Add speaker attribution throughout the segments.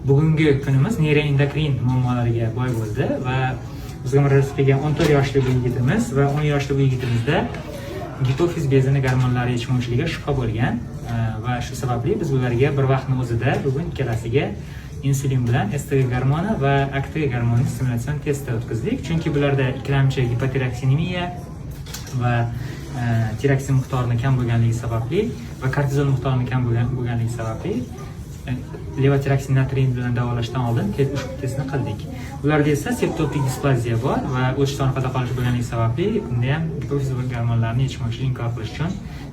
Speaker 1: bugungi kunimiz neyroendokrin muammolariga boy bo'ldi va bizga murojaat qilgan 14 yoshli bu yigitimiz va 10 yoshli bu yigitimizda gipofiz bezini gormonlari yetishmovchiligiga shubha bo'lgan va shu sababli biz ularga bir vaqtning o'zida bugun ikkalasiga insulin bilan STG gormoni va ACTG gormoni stimulятsion testi o'tkazdik. Chunki bularda ikkilamchi gipotiraksinemiya va tiraksin miqdorini kam bo'lganligi sababli va kortizol miqdorini kam bo'lganligi sababli levotiraksin natrin bilan davolashdan oldin ushbu testni qildik. Ularda esa septopik displaziya bor va o'tish tonqada qolish bo'lganligi sababli bunda ham gipofiz gormonlarini yetishmovchilikni inkor qilish uchun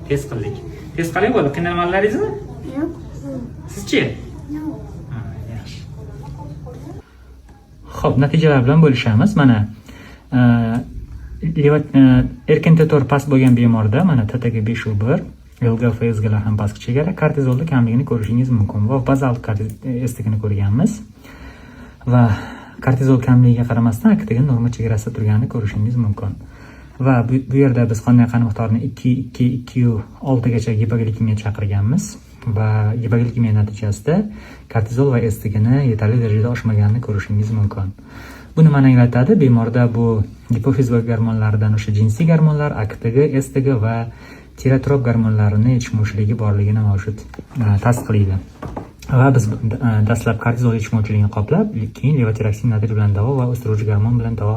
Speaker 1: test qildik. Test qanday bo'ldi? Qiynalmadingizmi?
Speaker 2: Yo'q.
Speaker 1: Sizchi?
Speaker 2: Yo'q.
Speaker 1: Yaxshi. Xo'p, natijalar bilan bo'lishamiz. Mana erkin tetor past bo'lgan bemorda mana TTG 5/1, LGFSGlar ham pastki chegara, kortizolda kamligini ko'rishingiz mumkin va bazal STGni ko'rganmiz. Va kortizol kamligiga qaramasdan ACTG norma chegarasida turganini ko'rishingiz mumkin. Va bu yerda biz qondan qon miqdorini 2-2-6 gacha gipoglikemiya chaqirganmiz va gipoglikemiya natijasida kortizol va STGni yetarli darajada oshmaganini ko'rishingiz mumkin. Bu nimani anglatadi? Bemorda bu gipofiz gormonlaridan o'sha jinsiy gormonlar, ACTG, STG va tirotrop gormonlarini yetishmovchiligi borligini mavjud tasdiqlaydi. Va biz dastlab kortizol yetishmovchiligini qoplab, keyin levotiraksin natrin bilan davo va o'stiruvchi gormon bilan davo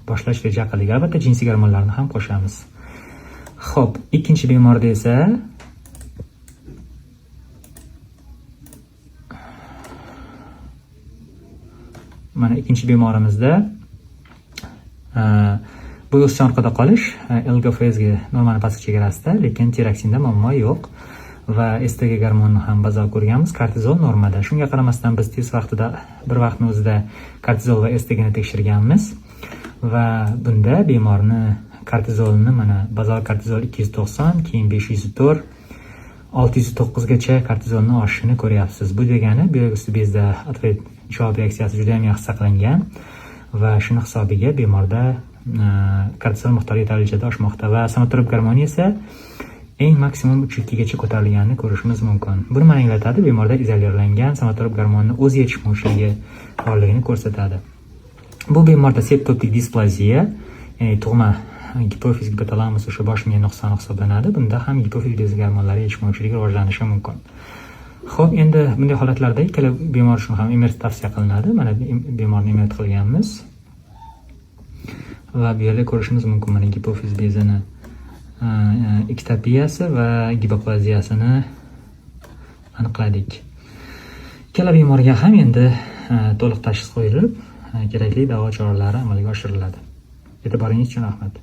Speaker 1: boshlash reja qildik. Albatta jinsiy gormonlarni ham qo'shamiz. Xo'p, ikkinchi bemorda esa mana ikkinchi bemorimizda bu o'sish orqada qolish LGFSG normani pastki chegarasida, lekin tiraksinda muammo yo'q va STG gormonini ham bazal ko'rganmiz, kortizol normada. Shunga qaramasdan biz test vaqtida bir vaqtning o'zida kortizol va STGni tekshirganmiz va bunda bemorni kortizolini mana bazal kortizol 290, keyin 504, 609 gacha kortizolni oshishini ko'ryapsiz. Bu degani buyrak usti bezda otvet javob reaksiyasi juda ham yaxshi saqlangan va shuni hisobiga bemorda kortizol miqdori yetarlicha oshmoqda va somatrop gormoni esa eng maksimum 3.2 gacha ko'tarilganini ko'rishimiz mumkin. Bu nimani anglatadi? Bemorda izolyarlangan somatrop gormonining o'z yetishmovchiligi borligini ko'rsatadi. Bu bemorda septopik displaziya, ya'ni tug'ma gipofiz gipotalamus o'sha bosh miya nuqsoni hisoblanadi. Bunda ham gipofiz bezi gormonlari yetishmovchiligi rivojlanishi mumkin. Xo'p, endi bunday holatlarda ikkala bemor uchun ham MRT tavsiya qilinadi. Mana bemorni MRT qilganmiz. Va bu yerda ko'rishimiz mumkin mana gipofiz bezini ektopiyasi va gipoplaziyasini aniqladik. Ikkala bemorga ham endi to'liq tashxis qo'yilib, kerakli davo choralari amalga oshiriladi. E'tiboringiz uchun rahmat.